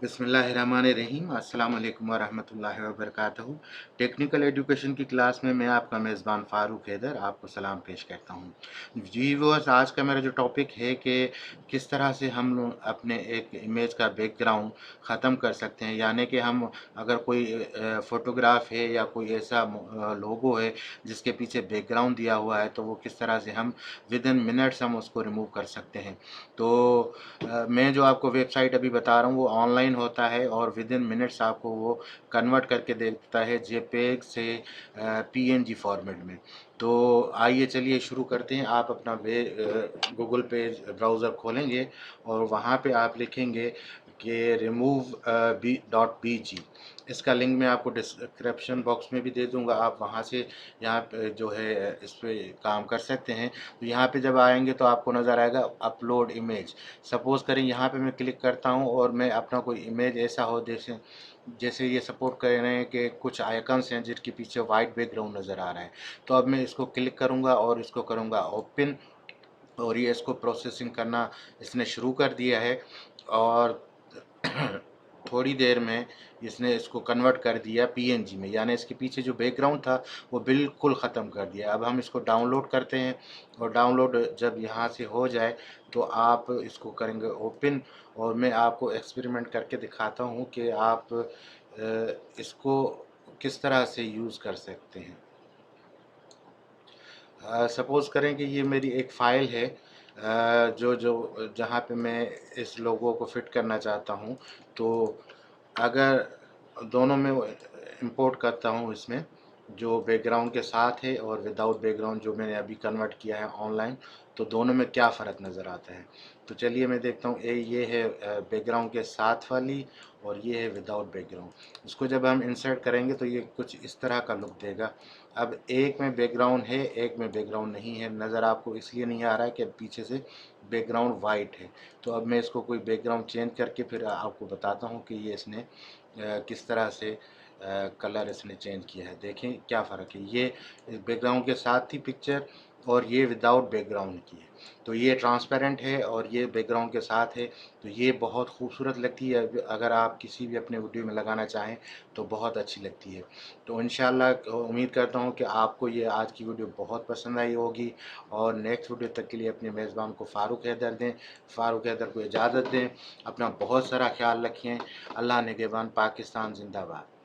बिस्मिल्लाहिर्रहमानिर्रहीम अस्सलाम वालेकुम वरहमतुल्लाहि वबरकातुहू। टेक्निकल एजुकेशन की क्लास में मैं आपका मेज़बान फ़ारूक हैदर आपको सलाम पेश करता हूँ। जी व्यूअर्स, आज का मेरा जो टॉपिक है कि किस तरह से हम लोग अपने एक इमेज का बैकग्राउंड ख़त्म कर सकते हैं, यानी कि हम अगर कोई फ़ोटोग्राफ है या कोई ऐसा लोगो है जिसके पीछे बैकग्राउंड दिया हुआ है, तो वो किस तरह से हम विद इन मिनट्स हम उसको रिमूव कर सकते हैं। तो मैं जो आपको वेबसाइट अभी बता रहा हूँ वो ऑनलाइन होता है और विद इन मिनट्स आपको वो कन्वर्ट करके देता है जेपेग से पीएनजी फॉर्मेट में। तो आइए चलिए शुरू करते हैं। आप अपना गूगल पे ब्राउज़र खोलेंगे और वहाँ पे आप लिखेंगे कि रिमूव .bg। इसका लिंक मैं आपको डिस्क्रिप्शन बॉक्स में भी दे दूंगा, आप वहाँ से यहाँ पे जो है इस पे काम कर सकते हैं। तो यहाँ पे जब आएंगे तो आपको नज़र आएगा अपलोड इमेज। सपोज़ करें यहाँ पे मैं क्लिक करता हूँ और मैं अपना कोई इमेज ऐसा हो जैसे जैसे ये सपोर्ट कर रहे हैं कि कुछ आइकन्स हैं जिसके पीछे वाइट बैकग्राउंड नज़र आ रहा है। तो अब मैं इसको क्लिक करूँगा और इसको करूँगा ओपन, और ये इसको प्रोसेसिंग करना इसने शुरू कर दिया है। और थोड़ी देर में इसने इसको कन्वर्ट कर दिया पीएनजी में, यानी इसके पीछे जो बैकग्राउंड था वो बिल्कुल ख़त्म कर दिया। अब हम इसको डाउनलोड करते हैं और डाउनलोड जब यहाँ से हो जाए तो आप इसको करेंगे ओपन, और मैं आपको एक्सपेरिमेंट करके दिखाता हूँ कि आप इसको किस तरह से यूज़ कर सकते हैं। सपोज़ करें कि ये मेरी एक फ़ाइल है जो जो जहाँ पे मैं इस लोगो को फिट करना चाहता हूँ। तो अगर दोनों में इंपोर्ट करता हूँ, इसमें जो बैकग्राउंड के साथ है और विदाउट बैकग्राउंड जो मैंने अभी कन्वर्ट किया है ऑनलाइन, तो दोनों में क्या फ़र्क नज़र आता है। तो चलिए मैं देखता हूँ। ये है बैकग्राउंड के साथ वाली और ये है विदाउट बैकग्राउंड। इसको जब हम इंसर्ट करेंगे तो ये कुछ इस तरह का लुक देगा। अब एक में बैकग्राउंड है, एक में बैकग्राउंड नहीं है। नज़र आपको इसलिए नहीं आ रहा है कि पीछे से बैकग्राउंड वाइट है। तो अब मैं इसको कोई बैकग्राउंड चेंज करके फिर आपको बताता हूँ कि ये इसने किस तरह से कलर इसने चेंज किया है। देखें क्या फ़र्क है, ये बैकग्राउंड के साथ थी पिक्चर और ये विदाउट बैकग्राउंड की है। तो ये ट्रांसपेरेंट है और ये बैकग्राउंड के साथ है। तो ये बहुत खूबसूरत लगती है। अगर आप किसी भी अपने वीडियो में लगाना चाहें तो बहुत अच्छी लगती है। तो इंशाल्लाह उम्मीद करता हूँ कि आपको ये आज की वीडियो बहुत पसंद आई होगी, और नेक्स्ट वीडियो तक के लिए अपने मेज़बान को फ़ारूक हैदर दें, फ़ारूक हैदर को इजाज़त दें। अपना बहुत सारा ख्याल रखें। अल्लाह निगहबान। पाकिस्तान जिंदाबाद।